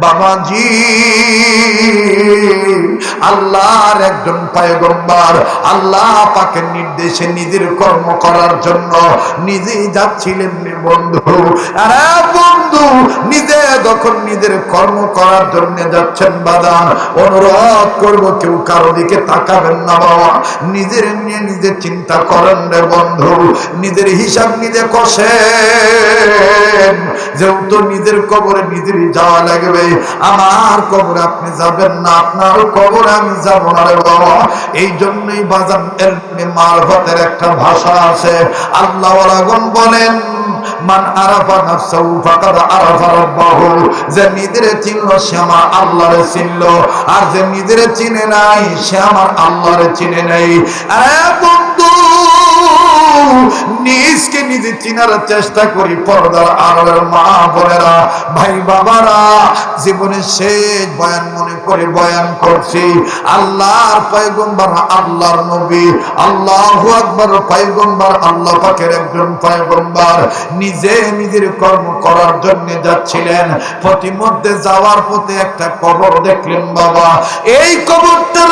বাবাজি, আল্লাহর একজন পয়গম্বর আল্লাহ পাকের নির্দেশে নিজের কর্ম করার জন্য নিজেই যাচ্ছিলেন বন্ধু। আরে বন্ধু, নিজে যখন নিজের কর্ম করার জন্য যাচ্ছেন বাদান, অনুরোধ করব কেউ কারো দিকে তাকাবেন না বাবা। নিজের নিয়ে নিজে চিন্তা করেন রে বন্ধু, নিজের হিসাব নিজে কষেন। যেহেতু নিজের কবরে নিজেরই যাওয়া লাগবে, আমার কবরে আপনি যাবেন না, আপনার কবরে আমি যাব না রে বাবা। এই জন্যই বাজান এলমে মারফতের একটা ভাষা আছে। আল্লাহ ওয়ালাগণ বলেন, মান আরাফা নাফসাহু ফাকাদ আরাফা রাব্বাহু, যে নিজেরে চিনলো সে আমার আল্লাহরে চিনলো, আর যে নিজেরে চিনে নাই সে আমার আল্লাহরে চিনে নাই। আরে বন্ধু, নিজকে নিজে চিনার চেষ্টা করি। পর্দার আড়ালের মা বোনেরা, ভাই বাবারা, জীবনের শেষ বয়ান মনে করে বয়ান করছি। আল্লাহর পয়গম্বর, আল্লাহর নবী, আল্লাহু আকবার পয়গম্বর, আল্লাহ পাকের একজন পয়গম্বর নিজে নিজের কর্ম করার জন্য যাচ্ছিলেন। প্রতিমধ্যে যাওয়ার পথে একটা কবর দেখলেন বাবা। এই কবরটার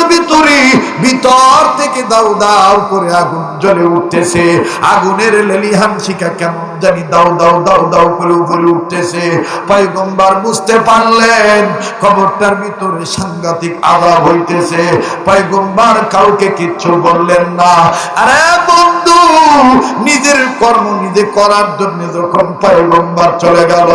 ভিতর থেকে দাউ দাউ করে আগুন জ্বলে উঠতেছে। আগুনের লেলিহান শিখা কেমন জানি দাউ দাউ দাউ দাউ করে উপরে উঠতেছে। পয়গম্বর বুঝতে পারলেন কবরটার ভিতরে সাংঘাতিক আযাব হইতেছে। পয়গম্বর কাউকে কিচ্ছু বললেন না। আরে বন্ধু, নিজের কর্ম নিজে করার জন্য যখন পয়গম্বর চলে গেল,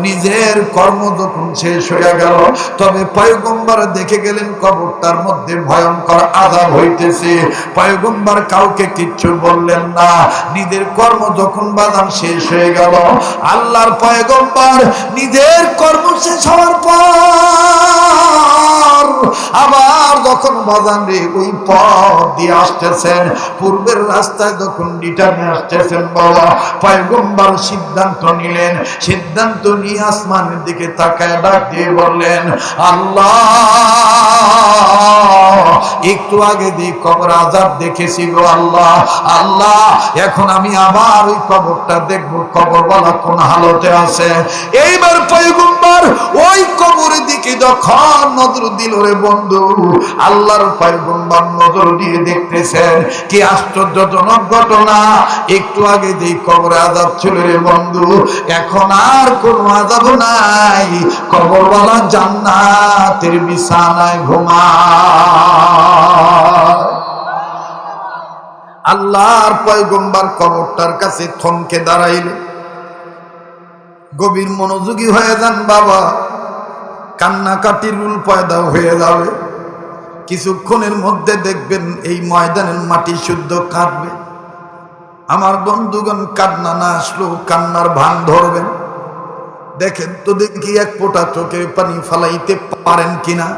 নিজের কর্ম যখন শেষ হয়ে গেল, তবে পয়গম্বর দেখে গেলেন কবরটার মধ্যে ভয়ঙ্কর আযাব হইতেছে। পয়গম্বর কাউকে কিচ্ছু বললেন না। নিজের কর্ম যখন বাদান শেষ হয়ে গেল, আল্লাহর পয়গম্বর নিজের কর্ম শেষ হওয়ার পর আবার যখন বাদান রে ওই পথ দিয়ে আসতেছেন, পূর্বের রাস্তায় যখন রিটার্নে আসতেছেন বাবা, পয়গম্বর সিদ্ধান্ত নিলেন। সিদ্ধান্ত নিয়ে আসমানের দিকে তাকায় ডাক দিয়ে বললেন, আল্লাহ, একটু আগে দিয়ে কবর আযাব দেখেছি গো আল্লাহ। আল্লাহ, এখন আমি আবার ওই কবরটা দেখবো, কবরওয়ালা কোন হালতে আছে। এইবার পয়গম্বর ওই কবরের দিকে যখন নজর দিল রে বন্ধু, আল্লাহর পয়গম্বর নজর দিয়ে দেখতেছেন কি আশ্চর্যজনক ঘটনা। একটু আগে যে কবরে আযাব ছিল রে বন্ধু, এখন আর কোনো আযাব নাই। কবরওয়ালা জান্নাতের বিছানায় ঘুমায়। আল্লাহর পয়গম্বর কবরটার কাছে থমকে দাঁড়াইলেন। গভীর মনোযোগী হয়ে যান বাবা, কান্নাকাটির রুল পয়দা হয়ে যাবে। কিছুক্ষণের মধ্যে দেখবেন এই ময়দানের মাটি শুদ্ধ কাঁদবে। আমার বন্ধুগণ, কান্না না আসলেও কান্নার ভান ধরবেন। দেখেন তো দেখি এক ফোঁটা চোখের পানি ফালাইতে পারেন কিনা।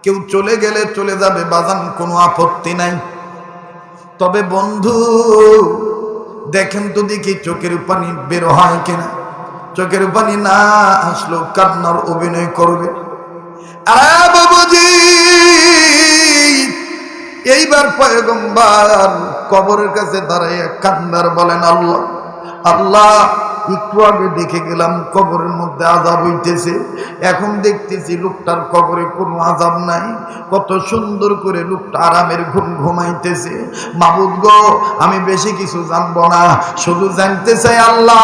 কেউ চলে গেলে চলে যাবে বাজান, কোনো আপত্তি নাই। তবে বন্ধু দেখেন তো দেখি চোখের পানি বের হয় কিনা। চোখের পানি না আসলেও কান্নার অভিনয় করবে। আরে বাবুজি, এইবার পয়গম্বর কবরের কাছে দাঁড়াইয়া কান্দার বলেন, আল্লাহ, আল্লাহ, একটু আগে দেখে গেলাম কবরের মধ্যে আযাব হইতেছে, এখন দেখতেছি লোকটার কবরে কোনো আযাব নাই। কত সুন্দর করে লোকটা আরামের ঘুম ঘুমাইতেছে। মাবুদ গো, আমি বেশি কিছু জানবো না, শুধু জানতে চাই আল্লাহ,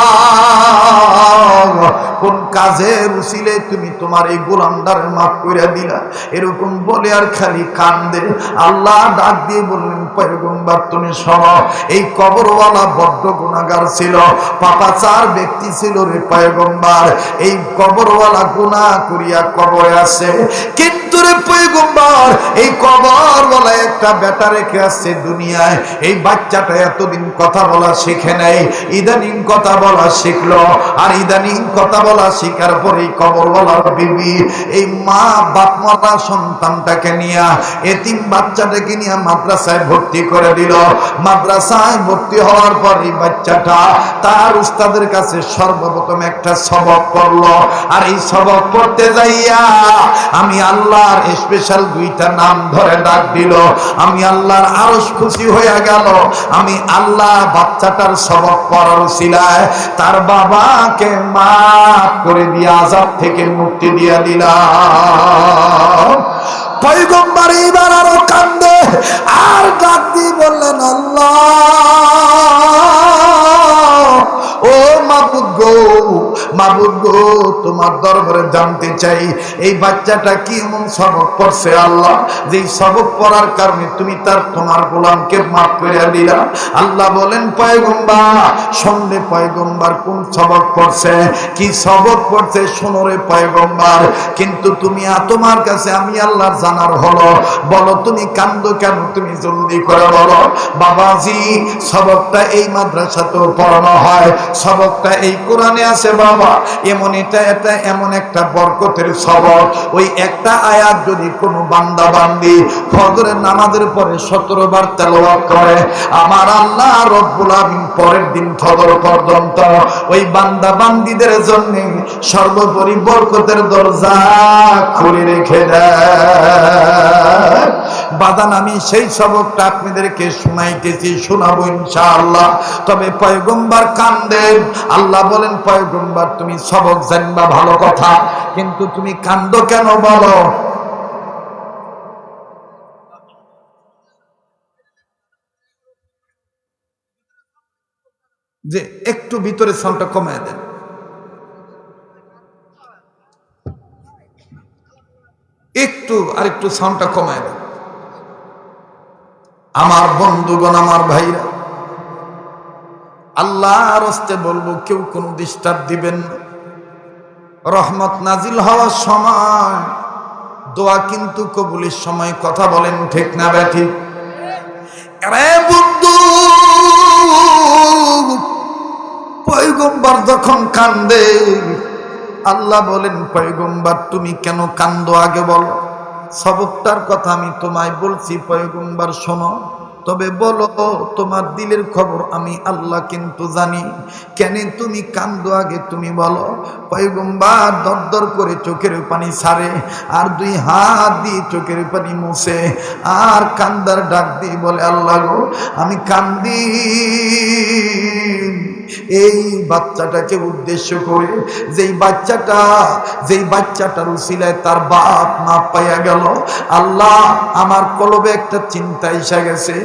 কোন কাজের উসিলে তুমি তোমার এই গোলামদার মাফ করে দিলা। এরকম বলে আর খালি কান্দে। আল্লাহ ডাক দিয়ে বললেন, পয়গম্বর তুমি শোনো, এই কবরওয়ালা বড্ড গুনাহগার ছিল, পাপাচার ব্যক্তি ছিল রে পয়গম্বর। এই কবরওয়ালা গুনাহ করিয়া কবরে আছে, কিন্তু রে পয়গম্বর এই কবরওয়ালা একটা বেটা রেখে আসছে দুনিয়ায়। এই বাচ্চাটা এতদিন কথা বলা শিখে নাই, ইদানিং কথা বলা শিখলো। আর ইদানিং কথা বলা শিখার পরে কবরওয়ালার বিবি এই মা বাপ মাতা সন্তানটাকে নিয়ে, এতিম বাচ্চাটাকে নিয়ে মাদ্রাসায় ভর্তি করে দিল। মাদ্রাসায় ভর্তি হওয়ার পর এই বাচ্চাটা তার উস্তাদের কাছে সর্বপ্রথম একটা সবক পড়লো। আর এই সবক পড়তে যাইয়া আমি আল্লাহ আল্লাহর স্পেশাল দুইটা নাম ধরে ডাক দিল, আমি আল্লাহর আরশ খুশি হয়ে গেল। আমি আল্লাহ বাচ্চাটার সবক পড়ার উসিলায় তার বাবাকে মাফ করে দিয়ে আযাব থেকে মুক্তি দিয়ে দিলাম। পয়গম্বর এবার আরো কান্দে আর ডাক দিয়ে বললেন, আল্লাহ, ও মাবুদ গো, মাবুদ গো, তোমার দরবারে জানতে চাই এই বাচ্চাটা কি এমন সবক পড়ছে আল্লাহ, যে সবক পড়ার কারণে তুমি তোমার গোলামকে মাফ করে দিলা। আল্লাহ বলেন, পয়গম্বর শুনলে পয়গম্বর কোন সবক পড়ছে, কি সবক পড়ছে শোনো রে পয়গম্বর। কিন্তু তুমি তোমার কাছে আমি আল্লাহর জানার হলো, বলো তুমি কান্দো কেন, তুমি জলদি করে বলো। বাবাজি, সবকটা এই মাদ্রাসাতেও পড়ানো হয়, সবকটা এই কোরআনে আছে বাবা। এটা এমন একটা বরকতের সবক, ওই একটা আয়াত যদি কোনো বান্দা বান্দি ফজরের নামাজের পরে 17 বার তেলাওয়াত করে, আমার আল্লাহ রব্বুল আমিন পরের দিন ফজর পর্যন্ত ওই বান্দা বান্দিদের জন্য সর্বোপরি বরকতের দরজা খুলে রেখে দেয়। বাদান আমি সেই সবকটা আপনাদেরকে শোনাইতেছি, শোনাবো ইনশাআল্লাহ। তবে পয়গম্বর কান্দেন। আল্লাহ বলেন, পয়গম্বর তুমি সবক জানবা ভালো কথা, কিন্তু তুমি কান্দো কেন বলো। যে একটু ভিতরে সাউন্ডটা কমায় দেন, আরেকটু সাউন্ডটা কমায় দেন। আমার বন্ধুগণ, আমার ভাইরা, আল্লাহর হস্তে বলবো, কেউ কোনো ডিস্টার্ব দিবেন না। রহমত নাজিল হওয়ার সময় দোয়া কিন্তু কবুলের সময়, কথা বলেন ঠিক না ব্যাঠিক? আরে বন্ধু, পয়গম্বর যখন কান্দে আল্লাহ বলেন, পয়গম্বর তুমি কেন কান্দো আগে বলো। সবকটার কথা আমি তোমায় বলছি পয়গম্বর শোনো, তবে বলো তোমার দিলের খবর আমি আল্লাহ কিন্তু জানি, কেন তুমি কান্দো আগে তুমি বলো। পয়গম্বর দরদর করে চোখের পানি ছাড়ে, আর দুই হাত দিয়ে চোখের পানি মুছে, আর কান্দার ডাক দিয়ে বলে, আল্লাহ গো, আমি কান্দি এই বাচ্চাটাকে উদ্দেশ্য করে, যেই বাচ্চাটার উসিলায় তার বাপ মা পাইয়া গেল। আল্লাহ, আমার কলবে একটা চিন্তা এসে গেছে,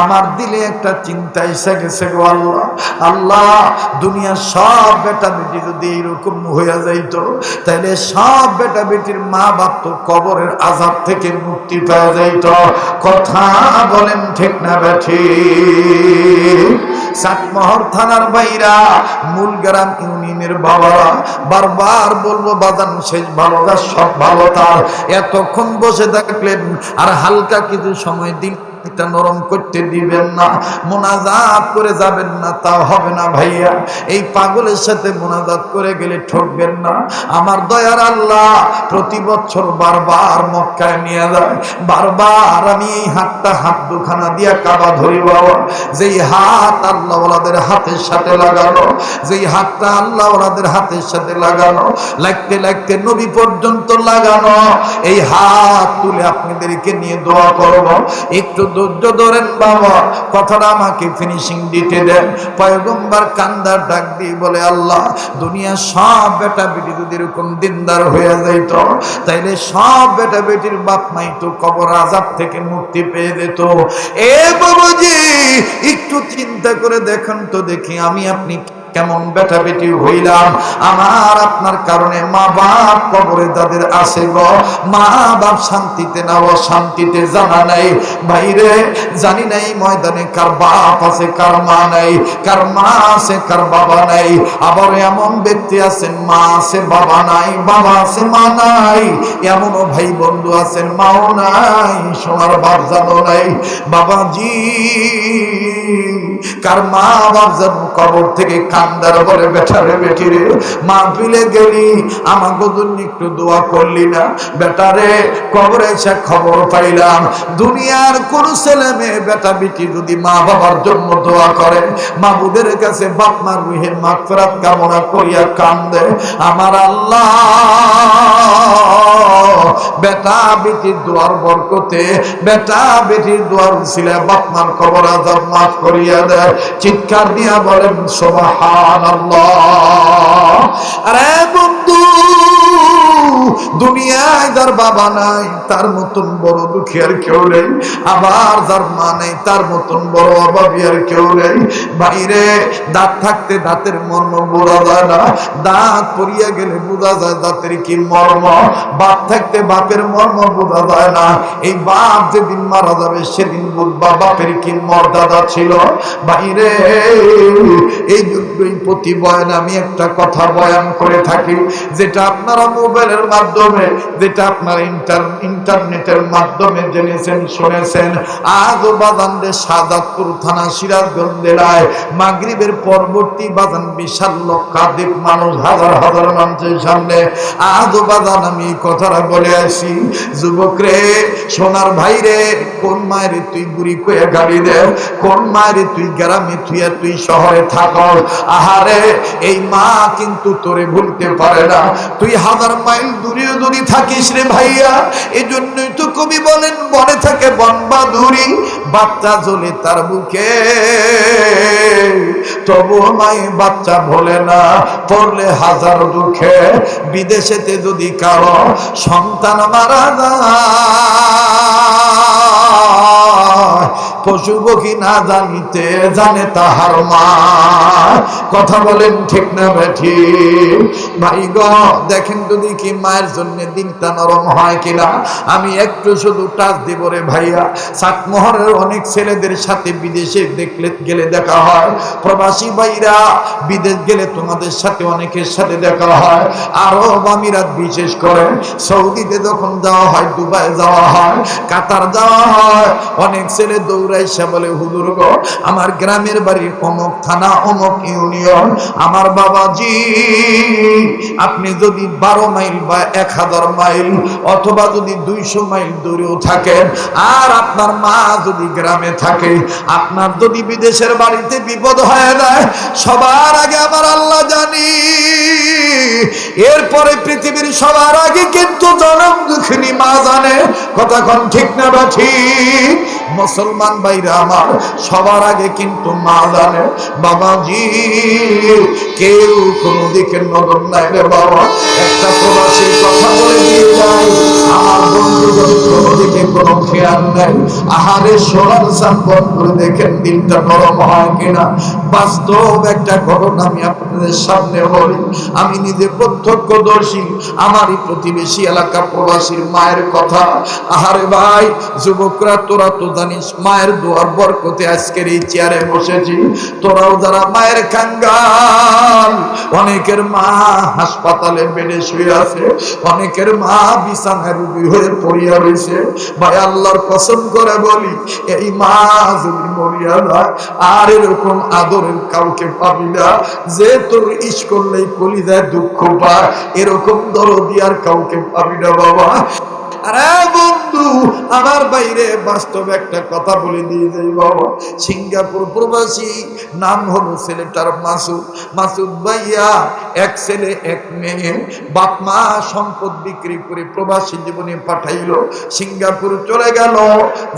আমার দিলে একটা চিন্তা এসে গেছে গো আল্লাহ। আল্লাহ, দুনিয়ার সব বেটা বেটি যদি এইরকম হইয়া যাইত, তাহলে সব বেটা বেটির মা বাপ তো কবরের আযাব থেকে মুক্তি পাওয়া যাইত। কথা বলেন ঠিক না বেঠি? চাটমোহর থানার বাইরা, মূলগ্রাম ইউনিয়নের বাবারা, বারবার বলবো বাদান শেষ ভালো তার সব ভালো তার। এতক্ষণ বসে থাকলেন আর হালকা কিছু সময় দিন এটা নরম করতে দিবেন না, মোনাজাত করে যাবেন না, তা হবে না ভাইয়া। এই পাগলের সাথে মোনাজাত করে গেলে ঠকবেন না। আমার দয়ার আল্লাহ প্রতি বছর বারবার মক্কায় নিয়ে যায়, বারবার আমি এই হাত দুখানা দিয়া কাবা ধরি বাবা। যেই হাত আল্লাহ ওলাদের হাতের সাথে লাগানো, যেই হাতটা আল্লাহ ওলাদের হাতের সাথে লাগানো, লাগতে লাগতে নবী পর্যন্ত লাগানো, এই হাত তুলে আপনাদেরকে নিয়ে দোয়া করব। একটু ধৈর্য ধরেন বাবা, কথাটা আমাকে ফিনিশিং দিতে দেন। পয়গম্বর কান্দার ডাক দিয়ে বলে, আল্লাহ, দুনিয়া সব বেটা বেটি যদি এরকম দিনদার হয়ে যাইত, তাইলে সব বেটা বেটির বাপ মাই তো কবর আযাব থেকে মুক্তি পেয়ে যেত। এ বাবুজি, একটু চিন্তা করে দেখেন তো দেখি, আমি আপনি কেমন বেটা বেটি হইলাম। আমার আপনার কারণে মা বাপ কবরে তাদের আসে গো, মা বাপ শান্তিতে না অশান্তিতে জানা নাই। বাইরে জানি নাই ময়দানে কার বাপ আছে কার মা নাই, কার মা আছে কার বাবা নাই। আবার এমন ব্যক্তি আছেন মা আছে বাবা নাই, বাবা আছে মা নাই। এমনও ভাই বন্ধু আছেন মাও নাই, সোনার বাপ জানো নাই। বাবাজি, কার মা বাপ জানো কবর থেকে কান্দার বলে, বেটারে বেটি রে, মাহফিলে গেলি আমাকে জন্য একটু দোয়া করলি না? বেটারে, কবরে এসে খবর পাইলাম দুনিয়ার কোন ছেলে মেয়ে বেটা বেটি যদি মা বাবার জন্য দোয়া করে, মাবুদের কাছে বাপ মার রুহের মাগফিরাত কামনা করিয়া কান্দে, আমার আল্লাহ বেটা বেটা বেটির দোয়ার বরকতে, বেটা বেটির দোয়ার উসিলা বাপ মার কবর আযাব মাফ করিয়া দেয়। চিৎকার দিয়া বলেন সুবহানাল্লাহ। আরে বন্ধু, দুনিয়ায় যার বাবা নাই তার মতন বড় দুঃখী আর কেউ নেই, আবার যার মা নেই তার মতন বড় অভাবী আর কেউ নেই। বাইরে দাঁত থাকতে দাঁতের মর্ম বোঝা যায় না, দাঁত পড়িয়া গেলে বোঝা যায় দাঁতের কি মর্ম। বাপ থাকতে বাপের মর্ম বোঝা যায় না, এই বাপ যেদিন মারা যাবে সেদিন বুঝবা বাপের কি মর্যাদা ছিল। বাইরে এই জন্যই প্রতি বয়ানে আমি একটা কথা বয়ান করে থাকি, যেটা আপনারা মোবাইলের মাধ্যমে, যেটা আপনারা ইন্টারনেটের মাধ্যমে জেনেছেন শুনেছেন। আজ বাজানদের শাহজাদপুর থানা সিরাজগঞ্জ জেলায় মাগরিবের পরবর্তী বাজান বিশাল লক্ষাধিক মানুষ, হাজার হাজার মানুষের সামনে আজ বাজান আমি কথাটা বলে আসি, যুবক রে, সোনার ভাই রে, কোন মায়ের তুই বুড়ি কয়ে গাড়ি দে, কোন মায়ের তুই গ্রামে থুইয়া তুই শহরে থাক। আহারে এই মা কিন্তু তোরে ভুলতে পারে না, তুই হাজার মাইল দূরেও যদি থাকিস রে ভাইয়া। এই জন্যই তো কবি বলেন, বনে থাকে বনবাদুরি, বাচ্চা জ্বলে তার বুকে, তবুও মায়ে বাচ্চা ভোলে না, পড়লে হাজার দুঃখে। বিদেশেতে যদি কারো সন্তান মারা যায়, পশু পক্ষী না জানিতে জানে তাহার মা। কথা বলেন ঠিক না বেঠি? ভাই গো, দেখেন তো দেখি মায়ের জন্য দিনটা নরম হয় কিনা। আমি একটু শুধু টাচ দিব রে ভাইয়া। চাটমোহরের অনেক ছেলেদের সাথে বিদেশে দেখলে গেলে দেখা হয়, প্রবাসী ভাইরা বিদেশ গেলে তোমাদের সাথে অনেকের সাথে দেখা হয়। আরব আমিরাত বিশেষ করে সৌদিতে যখন যাওয়া হয়, দুবাই যাওয়া হয়, কাতার যাওয়া হয়, অনেক ছেলে দৌড়াইসা বলে, হুজুর গো, আমার গ্রামের বাড়ি অমুক থানা অমুক ইউনিয়ন, আমার বাবাজি আপনি যদি 12 মাইল বা 1000 মাইল অথবা যদি 200 মাইল দূরেও থাকেন, আর আপনার মা যদি গ্রামে থাকে, আপনার যদি বিদেশের বাড়িতে বিপদ হয়ে যায়, সবার আগে আমার আল্লাহ জানি, এরপরে পৃথিবীর সবার আগে কিন্তু জনম দুঃখিনী মা জানে। কথা কোন ঠিক না বা ঠিক? মুসলমান ভাইরা আমার, সবার আগে কিন্তু মা জানে। বাবাজি কেউ কোনো দিকে নজর নাই রে বাবা। একটা প্রবাসীর কথা বলে দিয়ে যায়, আমার বন্ধুগণ কোনো দিকে কোনো খেয়াল নাই। আহারে সোনার চান বন্ধ করে দেখেন দিনটা নরম হয় কিনা। বাস্তব একটা ঘটনা আমি আপনাদের সামনে বলি, আমি নিজে প্রত্যক্ষদর্শী, আমারই প্রতিবেশী এলাকা প্রবাসীর মায়ের কথা। আহারে ভাই, যুবকরা তোরা তো জানিস মায়ের দোয়ার বরকতে আজকের এই চেয়ারে বসেছি। তোরাও যারা মায়ের কাঙ্গাল, অনেকের মা হাসপাতালে বেডে শুয়ে আছে, অনেকের মা বিছানায় রোগী হয়ে পড়িয়া রয়েছে। ভাই আল্লাহর কসম করে বলি, এই মা যদি মরিয়া যায়, আর এরকম আদরের কাউকে পাবি না, যে তোর ইস করলেই কলিজায় দুঃখ পায়, এরকম দরদি আর কাউকে পাবি না বাবা। আরে বন্ধু আমার বাইরে বাস্তব একটা কথা বলে দিয়ে যাই বাবা। সিঙ্গাপুর প্রবাসী, নাম হলো ছেলেটার মাসুদ। মাসুদ ভাইয়া এক ছেলে এক মেয়ে, বাপ মা সম্পদ বিক্রি করে প্রবাসী জীবনে পাঠাইলো, সিঙ্গাপুর চলে গেল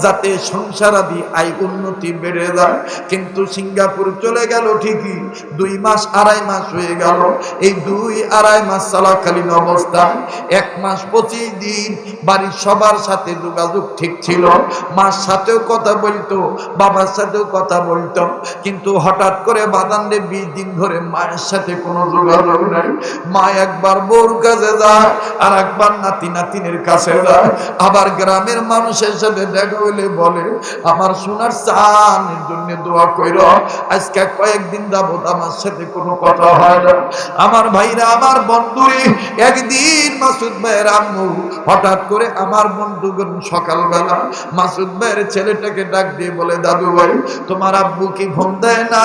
যাতে সংসারাদি আয় উন্নতি বেড়ে যায়। কিন্তু সিঙ্গাপুর চলে গেল ঠিকই, 2 মাস 2.5 মাস হয়ে গেল। এই 2-2.5 মাস চলাকালীন অবস্থায় 1 মাস 25 দিন বাড়ির সবার সাথে যোগাযোগ ঠিক ছিল, মার সাথেও কথা বলতো, বাবার সাথেও কথা বলতো। কিন্তু হঠাৎ করে বাদানরে 20 দিন ধরে মায়ের সাথে কোনো যোগাযোগ নাই। মা একবার বউর কাছে যায়, আর একবার নাতি নাতিনের কাছে যায়, আবার গ্রামের মানুষের সাথে দেখা হইলে বলে, আমার সোনার চানের জন্য দোয়া কইরো, আজকে কয়েকদিন যাবত আমার সাথে কোনো কথা হয় না। আমার ভাইরা, আমার বন্ধুরে, একদিন মাসুদ ভাইয়ের আম্মু হঠাৎ করে আমার বন্ধুগণ সকালবেলা মাসুদ ভাইয়ের ছেলেটাকে ডাক দিয়ে বলে, দাদু ভাই তোমার আব্বু কি ফোন দেয় না?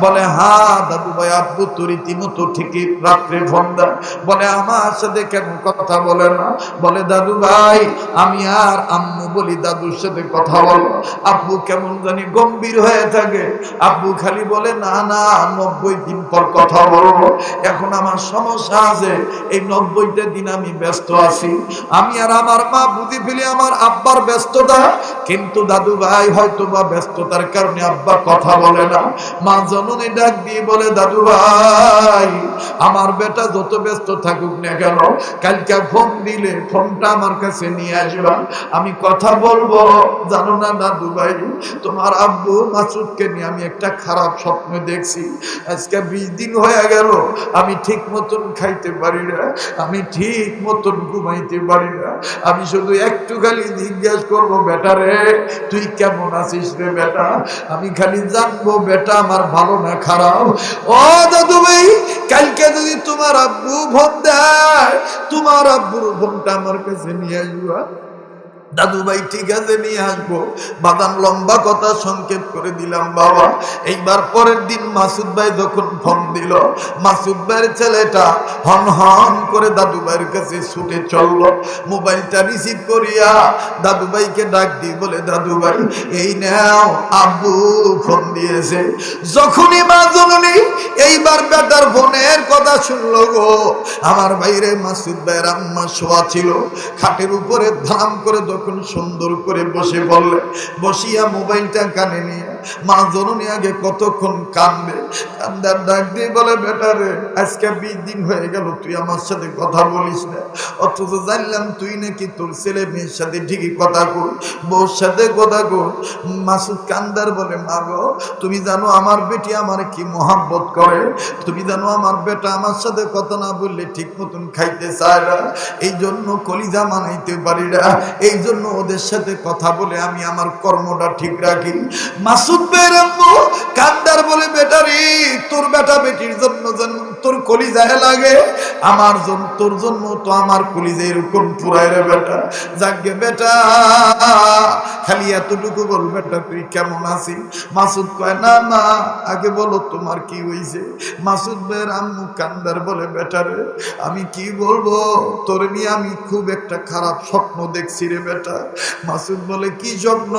বলে, হ্যাঁ দাদু ভাই, আব্বু তো রীতিমতো ঠিকই রাত্রে ফোন দেয়। বলে, আমার সাথে কেন কথা বলে না? বলে, দাদু ভাই আমি আর আম্মু বলি দাদুর সাথে কথা বলো, আব্বু কেমন জানি গম্ভীর হয়ে থাকে। আব্বু খালি বলে, না না 90 দিন পর কথা বলবো, এখন আমার সমস্যা আছে, এই 90টা দিন আমি ব্যস্ত আছি। আমি আর আমার মা বুঝি ফেলি আমার আব্বার ব্যস্ততা, কিন্তু দাদু ভাই হয়তো বা ব্যস্ততার কারণে আব্বা কথা বলে না। মা জননী ডাক দিয়ে বলে, দাদু ভাই আমার বেটা যত ব্যস্ত থাকুক না কেন, কালকে ফোন দিলে ফোনটা আমার কাছে নিয়ে আসবা, আমি কথা বলবো। জানো না দাদু ভাই, তোমার আব্বু মাসুদকে নিয়ে আমি একটা খারাপ স্বপ্ন দেখছি। আজকে 20 দিন হয়ে গেল আমি ঠিক মতন খাইতে পারি না, আমি ঠিক মতন ঘুমাইতে পারি না। আমি শুধু একটু খালি জিজ্ঞাসা করবো, বেটা রে তুই কেমন আছিস রে বেটা, আমি খালি জানবো বেটা আমার ভালো না খারাপ। ও দাদু ভাই, কালকে যদি তোমার আব্বু ফোন দেয়, তোমার আব্বুর ফোনটা আমার কাছে নিয়ে আসবা। দাদু ভাই ঠিক আছে নিয়ে আসবো। বাদাম লম্বা কথা সংক্ষেপ করে দিলাম বাবা। এইবার পরের দিন মাসুদ ভাই যখন ফোন দিল, মাসুদ ভাইয়ের ছেলেটা হন হন করে দাদু ভাইয়ের কাছে ছুটে চললো। মোবাইলটা রিসিভ করিয়া দাদু ভাইকে ডাক দিয়ে বলে, দাদু ভাই এই নাও আব্বু ফোন দিয়েছে। যখনই মা জননী এইবার বেটার ফোনের কথা শুনলো গো, আমার বাইরে মাসুদ ভাইয়ের আম্মা শোয়া ছিল খাটের উপরে, ধাম করে যখন সুন্দর করে বসে বললে, বসিয়া মোবাইলটা কানে নিয়ে মা জননী আগে কতক্ষণ কান্দে, কান্দার ডাক দিয়ে বলে, বেটা রে আজকে 20 দিন হয়ে গেল তুই আমার সাথে কথা বলিস না, অথচ জানলাম তুই নাকি তোর ছেলে মেয়ের সাথে ঠিকই কথা কর, বউর সাথে কথা কর। মাসুদ কান্দার বলে, মা গো তুমি জানো আমার বেটি আমার কি মহাব্বত করে, তুমি জানো আমার বেটা আমার সাথে কথা না বললে ঠিক মতন খাইতে চায় না, এই জন্য কলিজা মানাইতে পারি না, এই জন্য ওদের সাথে কথা বলে আমি আমার কর্মটা ঠিক রাখি। মাসুদ ভাইয়ের আম্মু কান্দার বলে, বেটা রে তোর বেটা বেটির জন্য তোর কলিজায় লাগে, আমার জন্য তোর জন্য তো আমার কলিজা এরকম পুরাই রে বেটা। যাকে বেটা খালি এতটুকু বল, বেটা তুই কেমন আছিস? মাসুদ কয়, না মা আগে বলো তোমার কি হয়েছে। মাসুদ ভাইয়ের আম্মু কান্দার বলে, বেটা রে আমি কি বলবো, তোর নিয়ে আমি খুব একটা খারাপ স্বপ্ন দেখছি রে বেটা। মাসুদ বলে, কি স্বপ্ন?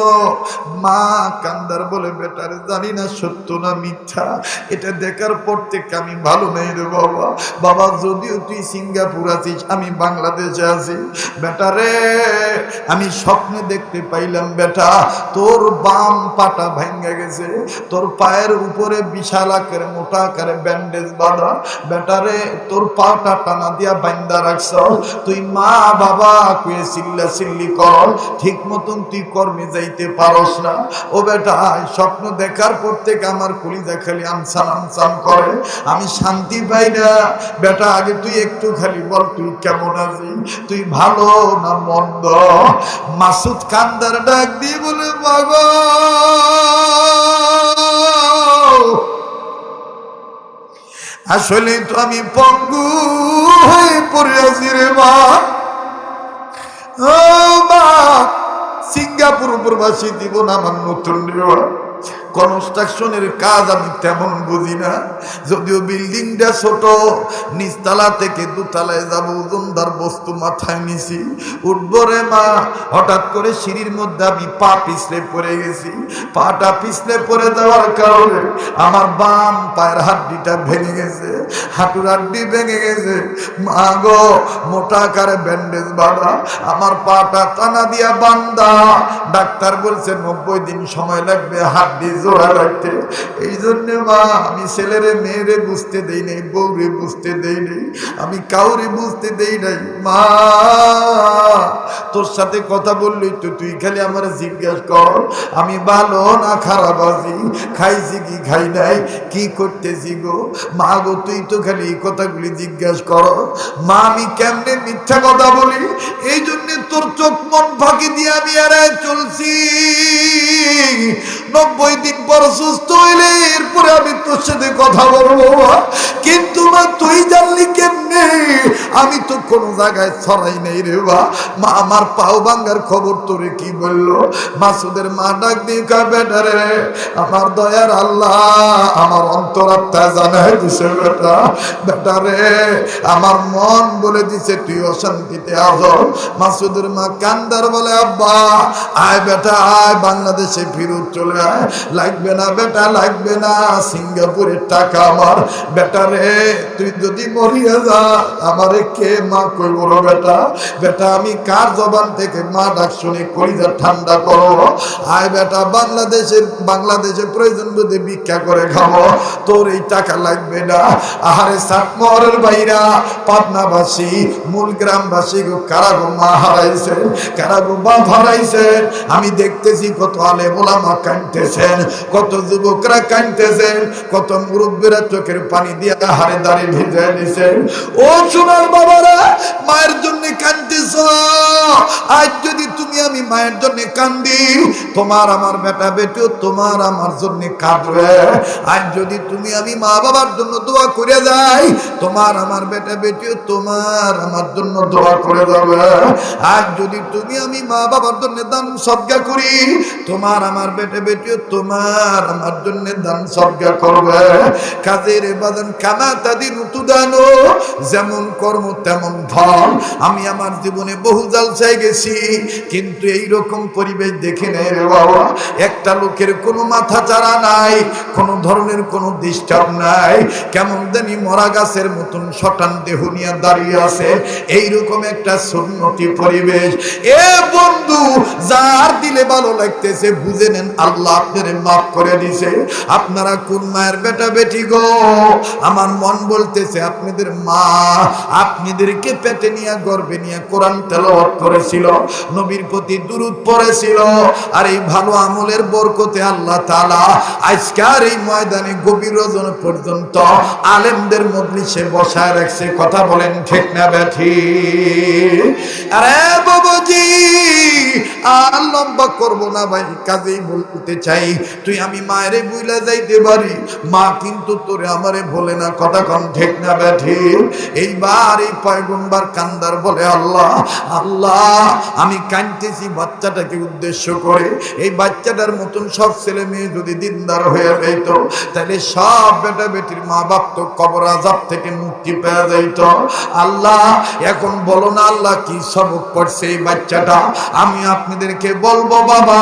মা কান্দার বলে, বেটা রে জানি না সত্য না মিথ্যা, এটা দেখার পর থেকে আমি ভালো নেই রে বাবা। বাবা যদিও তুই সিঙ্গাপুর আছিস আমি বাংলাদেশে আছি, বেটা রে আমি স্বপ্নে দেখতে পাইলাম বেটা তোর বাম পাটা ভেঙে গেছে, তোর পায়ের উপরে বিশাল আকারে মোটা আকারে ব্যান্ডেজ বাঁধা, বেটা রে তোর পাটা টানা দিয়া বান্ধা রাখছ, তুই মা বাবা কুয়ে চিল্লা চিল্লি কর, ঠিক মতন তুই কর্মে যাইতে পারস না। ও বেটা স্বপ্ন দেখার পর থেকে আমার কলিজা খালি আনসান আনসান করে, আমি শান্তি পাই না। বেটা আগে তুই একটু খালি বল তুই কেমন আছিস, তুই ভালো না মন্দ? মাসুদ কান্দার ডাক দিয়ে বলে, বাবা আসলে তো আমি পঙ্গু হয়ে পড়ে আছি রে মা। ও মা সিঙ্গাপুর প্রবাসী জীবন আমার নতুন নেওয়া, কনস্ট্রাকশনের কাজ আমি তেমন বুঝি না, যদিও বিল্ডিংটা ছোট, নিচতলা থেকে দোতলায় যাব ওজনদার বস্তু মাথায় নিছি, উঠবো রে মা, হঠাৎ করে সিঁড়ির মধ্যে আমি পা পিছলে পড়ে গেছি, পাটা পিছলে পড়ে যাওয়ার কারণে আমার বাম পায়ের হাড্ডিটা ভেঙে গেছে, হাঁটুর হাড্ডি ভেঙে গেছে। মা গো মোটা আকারে ব্যান্ডেজ বাঁধা, আমার পাটা টানা দিয়া বান্ধা, ডাক্তার বলছে 90 দিন সময় লাগবে হাড্ডি জোড়া রাখতে। এই জন্য মা আমি ছেলেরে মেয়েরে বুঝতে দেই নাই, বউরে বুঝতে দেই নাই, আমি কাউরে বুঝতে দেই নাই। মা তোর সাথে কথা বললি তো তুই খালি আমার জিজ্ঞাসা কর আমি ভালো না খারাপ আছি, খাইছি কি খাই নাই, কি করতেছি গো। মা গো তুই তো খালি এই কথাগুলি জিজ্ঞাসা কর। মা আমি কেমনে মিথ্যা কথা বলি, এই জন্য তোর চোখ মন ফাঁকি দিয়ে আমি এড়ায় চলছি। 90 দিন পর সুস্থ হইলে এরপরে আমি তোর সাথে কথা বলবো, কিন্তু মা তুই জানলি কেমনে? আমি তো কোন জায়গায় ছড়াই নাই রে বা। মা আমার পাও ভাঙ্গার খবর তোরে কি বললো? মাসুদের মা ডাক দিয়ে কয়, বেটা রে আমার দয়ার আল্লাহ আমার অন্তরাত্মা জানাই দিছে বেটা, বেটা রে আমার মন বলে দিছে তুই অশান্তিতে আস। মাসুদের মা কান্দার বলে, আব্বা আয় বেটা আয়, বাংলাদেশে ফিরত চলে যাবে। লাগবে না বেটা, লাগবে না, সিঙ্গাপুরের টাকা আমার। বেটা রে, তুই যদি মরিয়া যা আমারে কে মা কইব রে বেটা? বেটা আমি কার জবান থেকে মা ডাক শুনে কলিজা ঠান্ডা করো। আয় বেটা, বাংলাদেশে প্রয়োজন বোধে ভিক্ষা করে খাবো, তোর এই টাকা লাগবে না। আহারে চাটমোহরের বাইরা, পাবনাবাসী, মূল গ্রামবাসী গো, কারা গো মা হারাইছেন, কারা গো বাপ হারাইছেন। আমি দেখতেছি কত আলেম ওলামা কাঁদতেছেন, কত যুবকরা কাঁদতেছেন, কত মুরব্বীরা চোখের পানি দিয়ে হারে দাঁড়ি ভিজে দিছেন। ও সোনার বাবারা, মায়ের জন্য কাঁদতেছ। আজ যদি তুমি আমি মায়ের জন্য কান্দি, তোমার আমার বেটা বেটিও তোমার আমার জন্য কাঁদবে। আজ যদি তুমি আমি মা বাবার জন্য দোয়া করে যাই, তোমার আমার বেটা বেটিও তোমার আমার জন্য দোয়া করে যাবে। আজ যদি তুমি আমি মা বাবার জন্য দান সদকা করি, তোমার আমার বেটা বেটিও তোমার আমার জন্য দান সদকা করবে। কাজের বাদান কামা তাদিন তুদানো, যেমন কর্ম তেমন ফল। আমি আমার জীবনে বহু জালসায় গেছি, কিন্তু এইরকম পরিবেশ দেখে নেই রে বাবা। একটা লোকের কোনো মাথা চারা নাই, কোনো ধরনের কোনো ডিস্টার্ব নাই, কেমন জানি মরা গাছের মতন শটান দেহ নিয়ে দাঁড়িয়ে আছে, এইরকম একটা সুন্নতি পরিবেশ। এ বন্ধু, যার দিলে ভালো লাগতেছে বুঝে নেন আল্লাহ আপনাদের মাফ করে দিছে। আপনারা কোন মায়ের বেটা বেটি গো? আমার মন বলতেছে আপনাদের মা আপনাদেরকে পেটে নিয়ে গর্বে নিয়ে কোরআন তেলাওয়াত করেছিল, নবীর প্রতি দুরূদ পড়েছিল, আর এই ভালো আমলের বরকতে আল্লাহ তাআলা আজকের এই ময়দানে গভীর রজন পর্যন্ত আলেমদের মজলিসে বসায় রাখছে। কথা বলেন ঠিক না বেঠি? আরে বাবাজি, আর লম্বা করবো না ভাই, কাজেই বলতে চাই, তুই আমি মায়ের বুইলা যাইতে পারি, মা কিন্তু তোরে আমারে বলে না। কথা কম ঠিক না বেঠি? এইবার এই পয়গম্বর কান্দার বলে, আল্লাহ আল্লাহ, আমি কাঁদতেছি বাচ্চাটাকে উদ্দেশ্য করে। এই বাচ্চাটার মতন সব ছেলে মেয়ে যদি দিনদার হয়ে যাইত, তাহলে সব বেটা বেটির মা বাপ তো কবর আযাব থেকে মুক্তি পেয়ে যাইত। আল্লাহ এখন বলো না আল্লাহ কি সবক করছে এই বাচ্চাটা? আমি আপনাদেরকে বলবো বাবা,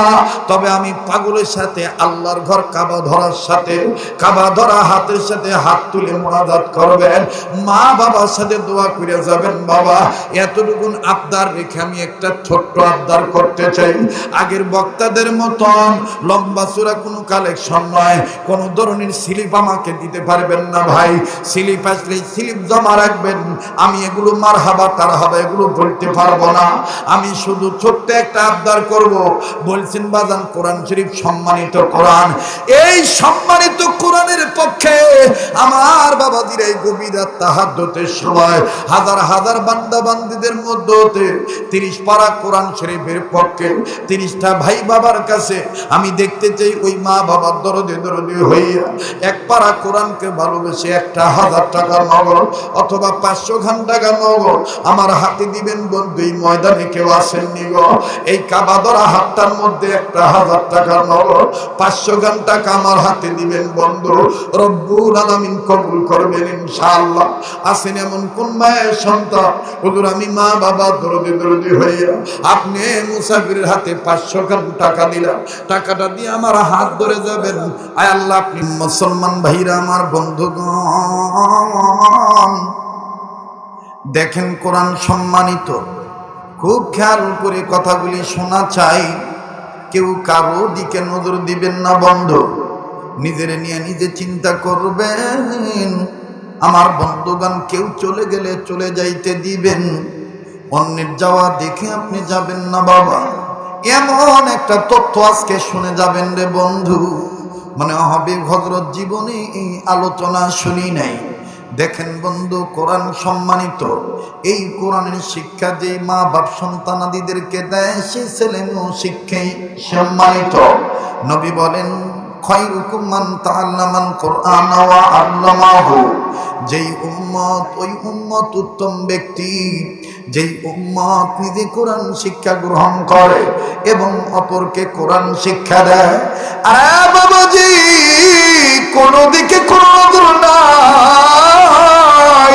তবে আমি পাগলের সাথে আল্লাহর ঘর কাবা ধরার সাথে, কাবা ধরা হাতের সাথে হাত তুলে মুনাজাত করবেন, মা বাবার সাথে দোয়া করে যাবেন। বাবা এতটুকুন আবদার রেখে আমি একটা ছোট্ট আবদার করতে চাই। আগের বক্তাদের মতন লম্বা চূড়া কোনো কালেকশন নয়, কোন ধরনের স্লিপ আমাকে দিতে পারবেন না ভাই। স্লিপ আসলে স্লিপ জমা রাখবেন, আমি এগুলো মারহাবা তারহাবা এগুলো বলতে পারবো না। আমি শুধু ছোট্ট একটা আবদার করব। বলছেন বাজান কোরআন শরীফ সম্মানিত কোরআন, এই সম্মানিত কোরআনের পক্ষে আমার বাবাজির এই গভীর রাত তাহাজ্জুদের সময় হাজার হাজার বান্দা বান্দীদের মধ্যে 30 পারা কোরআন শরীফের পক্ষে 30টা ভাই বাবার কাছে আমি দেখতে চাই ওই মা বাবার দরদে দরদে হইয়া এক পারা কোরআনকে ভালোবেসে 1000 টাকার নগদ অথবা 500 খান টাকা নগদ আমার হাতে দিবেন। বন্ধু এই ময়দানে কেউ আসেননি গো, এই কাবা ধরা হাতটার মধ্যে 1000 টাকার নগদ 500 খান টাকা আমার হাতে দিবেন বন্ধু। রব্বুল আলামিন কবুল করবেন ইনশাআল্লাহ। আসেন এমন কোন মায়ের সন্তান, হুজুর আমি মা বাবা দরদে দরদে হইয়া আপনি মুসাফিরের হাতে 500 খান টাকা দিলাম, টাকাটা দিয়ে আমার হাত ধরে যাবেন। আয় আল্লাহ, আপনি মুসলমান ভাইরা আমার বন্ধুগণ দেখেন কোরআন সম্মানিত, খুব খেয়াল করে কথাগুলি শোনা চাই। কেউ কারো দিকে নজর দিবেন না বন্ধু, নিজের নিয়ে নিজে চিন্তা করবেন। আমার বন্ধুগণ কেউ চলে গেলে চলে যাইতে দিবেন, অন্যের যাওয়া দেখে আপনি যাবেন না বাবা। এমন একটা তথ্য আজকে শুনে যাবেন রে বন্ধু, মনে হবে হযরত জীবনে এই আলোচনা শুনি নাই। দেখেন বন্ধু, কোরআন সম্মানিত, এই কোরআনের শিক্ষা যে মা বাপ সন্তানাদিদেরকে দেয় সেই ছেলে মেয়ে শিক্ষাই সম্মানিত। নবী বলেন খায়রুকুম মান তাআল্লামাল কুরআন ওয়া আল্লামাহু, যেই উম্মত ওই উম্মত উত্তম ব্যক্তি যেই উম্মত নিজে কোরআন শিক্ষা গ্রহণ করে এবং অপরকে কোরআন শিক্ষা দেয়। আরে বাবাজি, কোন দিকে কোন নজর নাই।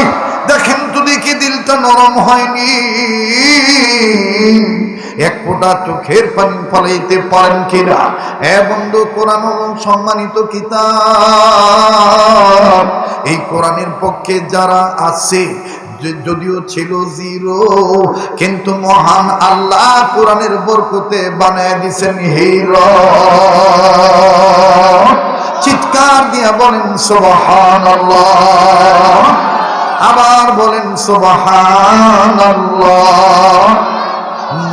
দেখেন তো দেখি দিলটা নরম হয়নি। এক ফোঁটা চোখের পানি ফলাইতে পারেন কিনা? এ বন্ধু, কোরআন সম্মানিত কিতাব। এই কোরআনের পক্ষে যারা আছে, যদিও ছিল জিরো, কিন্তু মহান আল্লাহ কোরআনের বরকতে বানায় দিছেন হিরো। চিৎকার দিয়া বলেন সুবহানাল্লাহ, আবার বলেন সুবহানাল্লাহ।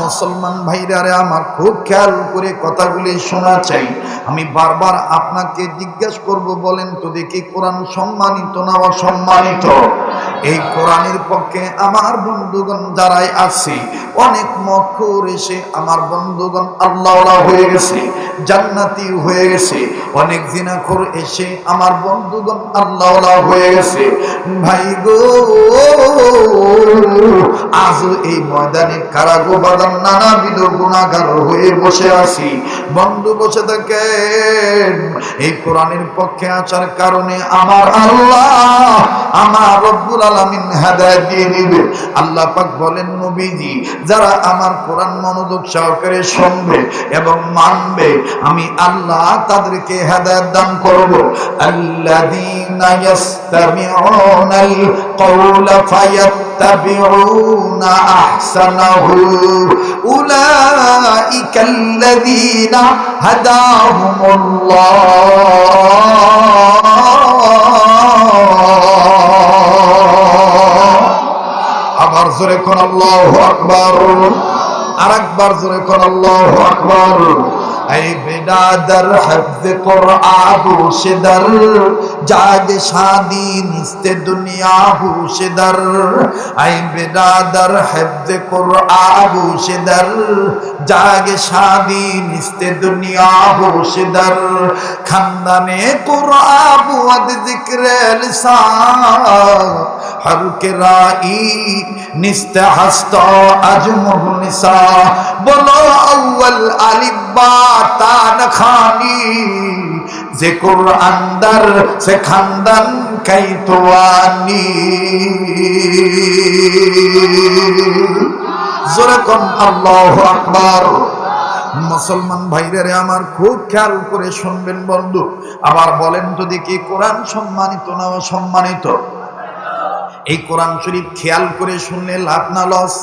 মুসলমান ভাইরা আমার, খুব খেয়াল করে কথাগুলি শোনা চাই। আমি বারবার আপনাকে জিজ্ঞাসা করব, বলেন তো দেখি, কোরআন সম্মানিত না অসম্মানিত? এই কোরআনের পক্ষে আমার বন্ধুগণ যারাই আছে, অনেক মক্কুর এসে আমার বন্ধুগণ আল্লাহওয়ালা হয়ে গেছে, জান্নাতি হয়ে গেছে। অনেক জিনাখোর এসে আমার বন্ধুগণ আল্লাহওয়ালা হয়ে গেছে। ভাই গো, আজও এই ময়দানে কারাগো বাদাম নানাবিধ গুনাহগার হয়ে বসে আছি। বন্ধু বসে থাকেন, এই কোরআনের পক্ষে আসার কারণে আমার আল্লাহ, আমার রব্বুল আলামিন হেদায়েত দিয়ে দিবে। আল্লাহ পাক বলেন, নবীজি, যারা আমার কোরআন মনোযোগ সহকারে শুনবে এবং মানবে, আমি আল্লাহ তাদেরকে হেদায়েত দান করব। আল্লাযীনা ইয়াসতামিউনাল কওলা ফায়াত্তাবিউনা আহসানাহু উলাইকাল্লাযীনা হাদাহুমুল্লাহ। আবার জোরে কোন আল্লাহু আকবার, আরেকবার জোরে কোন আল্লাহু আকবার। এই বেদাদার হিফজ কুরআন হুশদার, জাগে শাদি নিস্তে দুনিয়া হুশদার। এই বেদাদার হিফজ কুরআন হুশদার, জাগে শাদি নিস্তে দুনিয়া হুশদার। খানদানে কুরআন ওয়াদ জিক্রে লিসান, হর কে রাই নিস্তে হাস্তা আজমুহ নিসা। বলো আউয়াল আলিফ বা তা না খানি, যে কুরআন দার সে খানদান কাই তোয়ানি। জোরে কোন আল্লাহু আকবার। মুসলমান ভাইরা আমার, খুব খেয়াল করে শুনবেন বন্ধু। আবার বলেন তো দেখি, কোরআন সম্মানিত না অসম্মানিত? এই কোরআন শরীফ খেয়াল করে শুনলে লাভ না লস?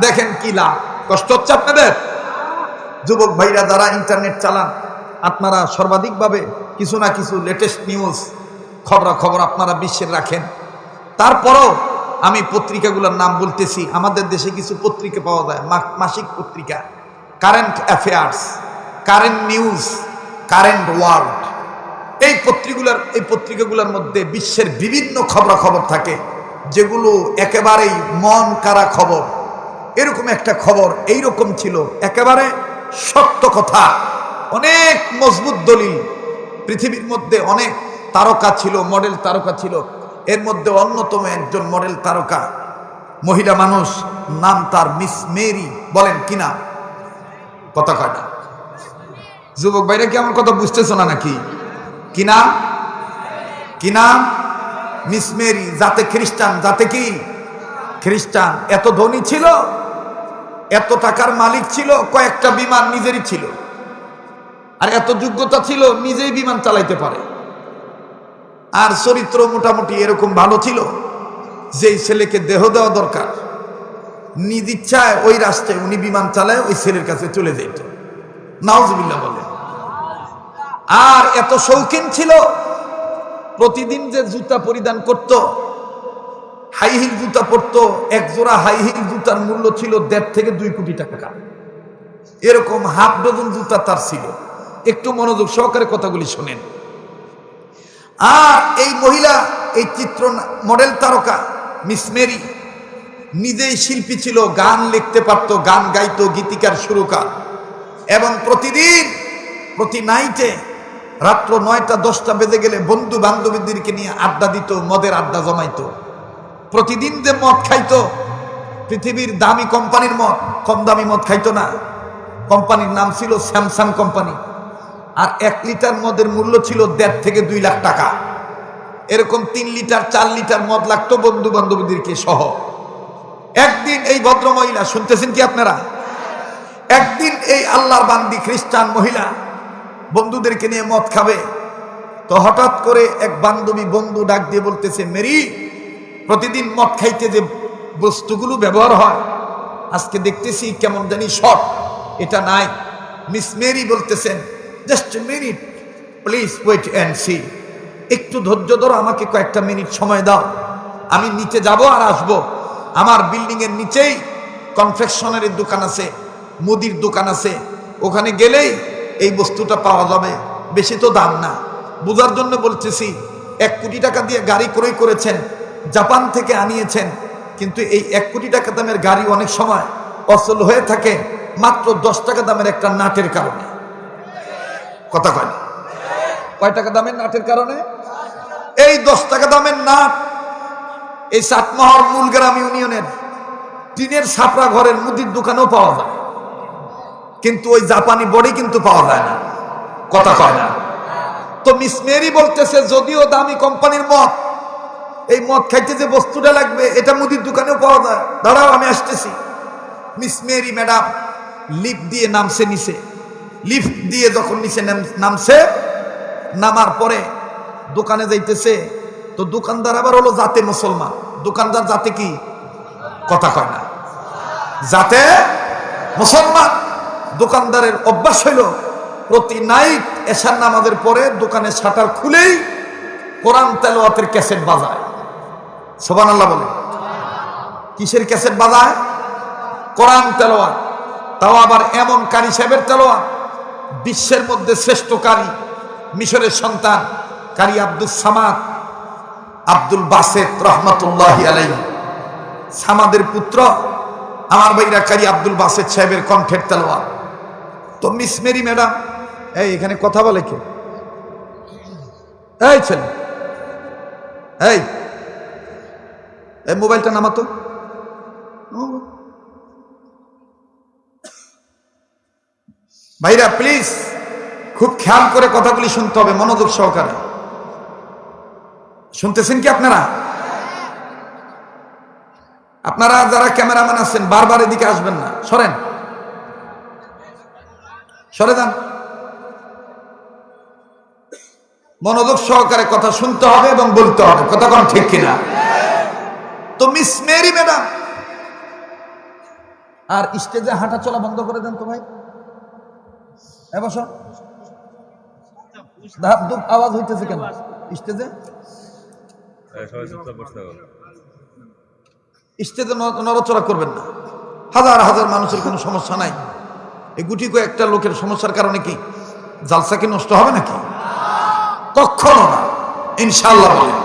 দেখেন কি লাভ, কষ্ট হচ্ছে আপনাদের? যুবক ভাইরা যারা ইন্টারনেট চালান, আপনারা সর্বাধিকভাবে কিছু না কিছু লেটেস্ট নিউজ খবর আপনারা বিশ্বের রাখেন। তারপরও আমি পত্রিকাগুলোর নাম বলতেছি। আমাদের দেশে কিছু পত্রিকা পাওয়া যায়, মাসিক পত্রিকা, current affairs, current news, current world. এই পত্রিকাগুলোর মধ্যে বিশ্বের বিভিন্ন খবর থাকে, যেগুলো একেবারেই মন কাড়া খবর। এরকম একটা খবর এইরকম ছিল, একেবারে সত্য কথা, অনেক মজবুত দলিল। পৃথিবীর মধ্যে অনেক তারকা ছিল, মডেল তারকা ছিল। এর মধ্যে অন্যতম একজন মডেল তারকা, মহিলা মানুষ, নাম তার মিস মেরি। বলেন কিনা? কথা কয় না। যুবক ভাইরা কি আমার কথা বুঝতেছো না নাকি? কিনা কিনা মিস মেরি, যাতে খ্রিস্টান, যাতে কি খ্রিস্টান। এত ধনী ছিল, এত টাকার মালিক ছিল, কয়েকটা বিমান নিজেরই ছিল, আর এত যোগ্যতা ছিল, নিজেই বিমান চালাইতে পারে। আর চরিত্র মোটামুটি এরকম ভালো ছিল, যেই ছেলেকে দেহ দেওয়া দরকার, নিজ ইচ্ছায় ওই রাস্তায় উনি বিমান চালায় ওই ছেলের কাছে চলে যেত। নাউজুবিল্লাহ বলে। আর এত শৌখিন ছিল, প্রতিদিন যে জুতা পরিধান করত, হাই হিল জুতা পরতো। এক জোড়া হাই হিল জুতার মূল্য ছিল 1.5 থেকে 2 কোটি টাকা। এরকম হাফ ডজন জুতা তার ছিল। একটু মনোযোগ সহকারে কথাগুলি শোনেন। আর এই মহিলা, এই চিত্র মডেল তারকা মিস মেরি নিজেই শিল্পী ছিল, গান লিখতে পারতো, গান গাইতো, গীতিকার সুরকার। এবং প্রতিদিন প্রতি নাইটে রাত্র 9টা 10টা বেজে গেলে বন্ধু বান্ধবীদেরকে নিয়ে আড্ডা দিত, মদের আড্ডা জমাইতো। প্রতিদিন যে মদ খাইতো, পৃথিবীর দামি কোম্পানির মদ, কম দামি মদ খাইতো না। কোম্পানির নাম ছিল স্যামসাং কোম্পানি। আর 1 লিটার মদের মূল্য ছিল 1.5 থেকে 2 লাখ টাকা। এরকম 3 লিটার 4 লিটার মদ লাগতো বন্ধু বান্ধবীদেরকে সহ। একদিন এই ভদ্র মহিলা, শুনতেছেন কি আপনারা, একদিন এই আল্লাহর বান্দি খ্রিস্টান মহিলা বন্ধুদেরকে নিয়ে মদ খাবে। তো হঠাৎ করে এক বান্ধবী বন্ধু ডাক দিয়ে বলতেছে, মেরি, প্রতিদিন মদ খাইতে যে বস্তুগুলো ব্যবহার হয় আজকে দেখতেছি কেমন জানি শর্ট, এটা নাই। মিস মেরি বলতেছেন, just minute please wait and see, একটু ধৈর্য ধরো, আমাকে কয়েকটা মিনিট সময় দাও, আমি নিচে যাব আর আসবো। আমার বিল্ডিং এর নিচেই কনফেকশনারির দোকান আছে, মুদির দোকান আছে, ওখানে গেলেই এই বস্তুটা পাওয়া যাবে, বেশি তো দাম না। বোঝার জন্য বলতেছি, 1 কোটি টাকা দিয়ে গাড়ি ক্রয় করেছেন, জাপান থেকে আনিয়েছেন, কিন্তু এই 1 কোটি টাকা দামের গাড়ি অনেক সময় অচল হয়ে থাকে মাত্র 10 টাকা দামের একটা নাটের কারণে। কথা কয় না? কয় টাকা দামের নাটের কারণে? এই 10 টাকা দামের নাট এই চাটমোহর মূলগ্রাম ইউনিয়নের টিনের ছাপরা ঘরের মুদির দোকানেও পাওয়া যায়, কিন্তু ওই জাপানি বডি কিন্তু পাওয়া যায় না। কথা কয় না? তো মিস মেরি বলতেছে, যদিও দামি কোম্পানির মদ, এই মদ খাইতে যে বস্তুটা লাগবে এটা মুদির দোকানেও পাওয়া যায়, দাঁড়াও আমি আসতেছি। মিস মেরি ম্যাডাম লিফট দিয়ে নামছে নিচে। লিফট দিয়ে যখন নিচে নামছে, নামার পরে দোকানে যাইতেছে, তো দোকানদার আবার হলো জাতে মুসলমান। দোকানদার জাতে কি? কথা কয় না? জাতে মুসলমান। দোকানদারের অভ্যাস হইল প্রতি নাইট এশার নামাজের পরে দোকানের শাটার খুলেই কোরআন তেলাওয়াতের ক্যাসেট বাজায়। সুবহানাল্লাহ বলে। কিসের ক্যাসেট বাজায়? কোরআন তেলাওয়াত। তাও আবার এমন কারি সাহেবের তেলাওয়াত, বিশ্বের মধ্যে শ্রেষ্ঠ কারি, মিশরের সন্তান কারি আব্দুল সামাদ, আব্দুল বাসেত রহমাতুল্লাহি আলাইহি, সামাদের পুত্র আমার ভাইরা কারি আব্দুল বাসেত সাহেবের কণ্ঠের তেলাওয়াত। তো মিস মেরি ম্যাডাম, এই এখানে কথা বলে কে? এই ছেলে, এই মোবাইলটা নামাতো। ভাইরা প্লিজ খুব খেয়াল করে কথাগুলি শুনতে হবে, মনোযোগ সহকারে। শুনতেছেন কি আপনারা? আপনারা যারা ক্যামেরাম্যান আছেন বারবার এদিকে আসবেন না, সরেন, সরে যান। মনোযোগ সহকারে কথা শুনতে হবে এবং বলতে হবে, কথা কোন ঠিক কিনা? তো মিস মেরি ম্যাডাম, আর স্টেজে হাঁটা চলা বন্ধ করে দেন তো ভাই। বসো, ধাপ ধুপ আওয়াজ হইতেছে কেন স্টেজে? স্টেজে নড়াচড়া করবেন না। হাজার হাজার মানুষের কোনো সমস্যা নাই, এই গুটি কয়েকটা লোকের সমস্যার কারণে কি জালসা কি নষ্ট হবে নাকি? কখনো না, ইনশাআল্লাহ। বলেন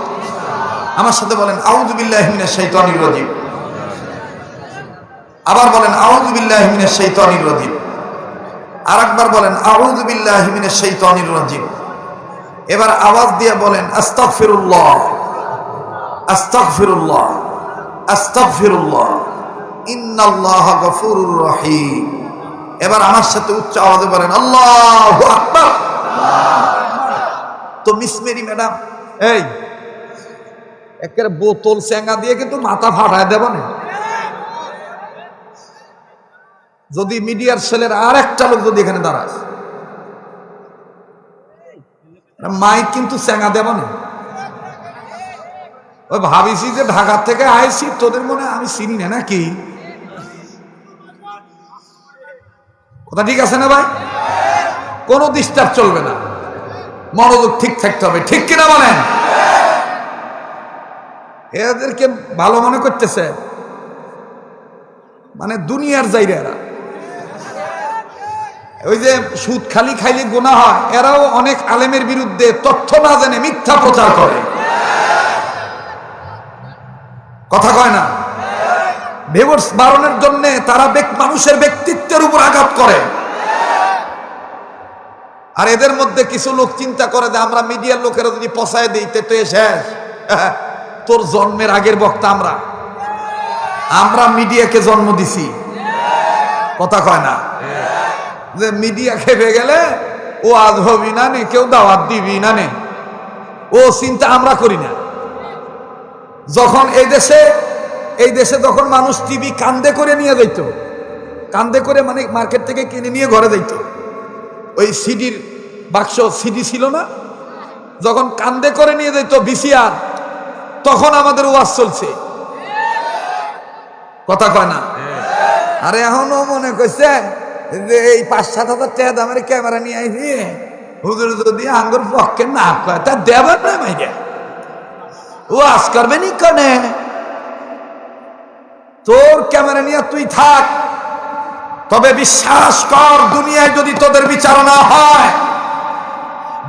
আমার সাথে, বলেন আউযু বিল্লাহি মিনাশ শাইতানির রাজিম। আবার বলেন আউযু বিল্লাহি মিনাশ শাইতানির রাজিম। আরেকবার বলেন আউযু বিল্লাহি মিনাশ শাইতানির রাজিম। এবার আওয়াজ দিয়ে বলেন আস্তাগফিরুল্লাহ, আস্তাগফিরুল্লাহ, আস্তাগফিরুল্লাহ, ইন্নাল্লাহা গফুরুর রহিম। এবার আমার সাথে উচ্চ আওয়াজে বলেন আল্লাহু আকবার। তো মিস মেরি ম্যাডাম, এই একের বোতল চেঙ্গা দিয়ে কিন্তু মাথা ফাটায় দেব না। যদি মিডিয়ার সেলের আর একটা লোক যদি এখানে দাঁড়ায়, মাইক কিন্তু চেঙ্গা দেব না। ওই ভাবিছি যে ঢাকা থেকে আইছি, তোদের মনে আমি চিনি না নাকি? কথা ঠিক আছে না ভাই? কোনো ডিস্টার্ব চলবে না, মনোযোগ ঠিক থাকতে হবে, ঠিক কিনা বলেন? এদেরকে ভালো মনে করতেছে, মানে দুনিয়ার যাইরা এরা। ওই যে সুদ খালি খাইলে গুনাহ হয়, এরাও অনেক আলেমের বিরুদ্ধে তথ্য না জেনে মিথ্যা প্রচার করে। কথা কয় না? ডিভোর্স বারণের জন্য তারা মানুষের ব্যক্তিত্বের উপর আঘাত করে। আর এদের মধ্যে কিছু লোক চিন্তা করে যে আমরা মিডিয়ার লোকেরা যদি পচায় দিই তো শেষ, তোর জন্মের আগের বক্তা আমরা মিডিয়াকে জন্ম দিছি। কথা কয় না? যে মিডিয়া খেপে গেলে ও আজ হবি না নে, কেউ দাওয়াত দিবি না নে, ও চিন্তা আমরা করি না। যখন এই দেশে এই দেশে তখন মানুষ টিভি কান্দে করে নিয়ে যাইত, কান্দে করে মানে মার্কেট থেকে কিনে নিয়ে ঘরে যাইত। ওই সিডির বাক্স সিডি ছিল না, যখন কান্দে করে নিয়ে যেত ভিসিআর, তখন আমাদের ওয়াজ চলছে। কথা কয় না? আরে এখনো মনে করছে যে এই 5-7 হাজার টাকা দামের ক্যামেরা নিয়ে আইছি, হুজুর যদি আঙ্গুর পক্ষে না কয় তা দেবার না মাইকে ওয়াজ করবে নি কনে। তোর ক্যামেরা নিয়ে তুই থাক, তবে বিশ্বাস কর দুনিয়ায় যদি তোদের বিচার না হয়,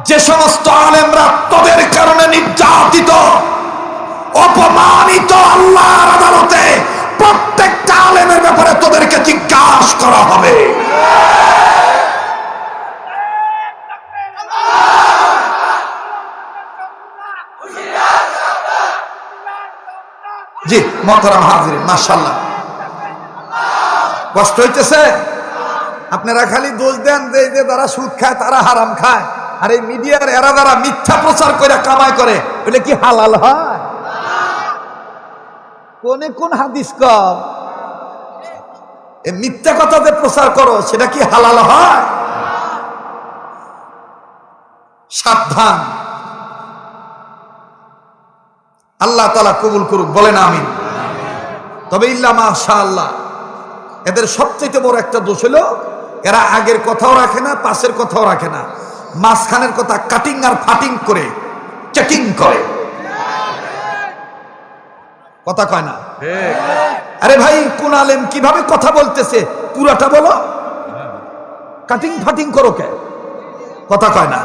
যে সমস্ত আলেমরা তোদের কারণে নির্যাতিত অপমানিত, আল্লাহর আদালতে প্রত্যেকটা আলেমের ব্যাপারে তোদেরকে জিজ্ঞাসা করা হবে। জি মোহতারাম হাজিরিন, মাশাআল্লাহ কষ্ট হইতেছে। আপনারা খালি দোষ দেন যে যারা সুদ খায় তারা হারাম খায়, আর এই মিডিয়ার এরা যারা মিথ্যা প্রচার করে কামাই করে, এটা কি হালাল হয়? কোন হাদিস কম মিথ্যা কথা যে প্রচার করো সেটা কি হালাল হয়? সাবধান, আল্লাহ তাআলা কবুল করুক, বলেন আমিন। তবে ইল্লা মাশাআল্লাহ, এদের সবচেয়ে বড় একটা দোষ হলো এরা আগের কথাও রাখে না, পাশের কথাও রাখে না, মাঝখানের কথা কাটিং আর ফাটিং করে চেকিং করে। কথা কয় না? আরে ভাই কোন আলেম কিভাবে কথা বলতেছে পুরাটা বলো, কাটিং ফাটিং করো কে? কথা কয় না?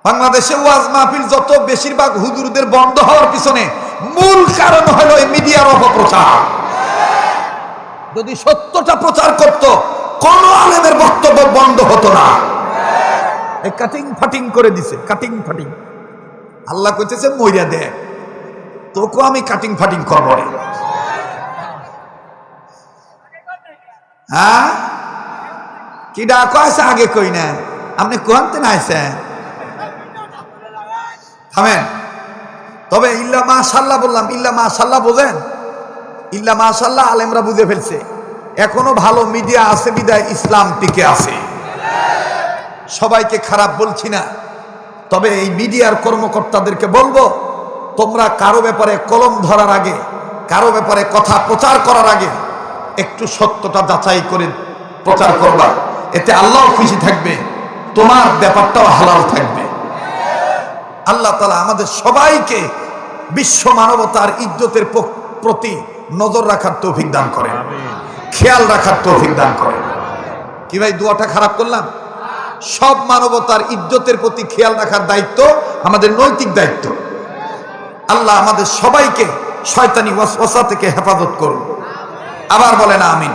বাংলাদেশে ওয়াজ মাহফিল যত বেশিরভাগ হুজুরদের বন্ধ হওয়ার পিছনে মূল কারণ হলো এই মিডিয়ার অপপ্রচার। যদি সত্যটা প্রচার করত, কোন আলেমের বক্তব্য বন্ধ হতো না। এই কাটিং ফাটিং করে দিছে, কাটিং ফাটিং। আল্লাহ কইতেছে মইরা দে, তোকে আমি কাটিং ফাটিং করবো রে। হ্যাঁ কি ডাক আছে আগে কই না, আপনি কোনতে না আইছেন? থামেন। তবে ইল্লা মাশাআল্লাহ বললাম, ইল্লা মাশাআল্লাহ বোঝেন? ইল্লা মাশাআল্লাহ আলেমরা বুঝে ফেলছে এখনো ভালো মিডিয়া আছে বিদায় ইসলাম টিকে আছে। সবাইকে খারাপ বলছি না, তবে এই মিডিয়ার কর্মকর্তাদেরকে বলবো, তোমরা কারো ব্যাপারে কলম ধরার আগে, কারো ব্যাপারে কথা প্রচার করার আগে একটু সত্যটা যাচাই করে প্রচার করবা। এতে আল্লাহ খুশি থাকবে, তোমার ব্যাপারটাও হালাল থাকবে। আল্লাহ তাআলা আমাদের সবাইকে বিশ্ব মানবতার ইজ্জতের প্রতি নজর রাখার তৌফিক দান করেন, খেয়াল রাখার তৌফিক দান করেন। কি ভাই দোয়াটা খারাপ করলাম? সব মানবতার ইজ্জতের প্রতি খেয়াল রাখার দায়িত্ব আমাদের নৈতিক দায়িত্ব। আল্লাহ আমাদের সবাইকে শয়তানি ওয়াসওয়াসা থেকে হেফাজত করুন। আবার বলেন আমিন।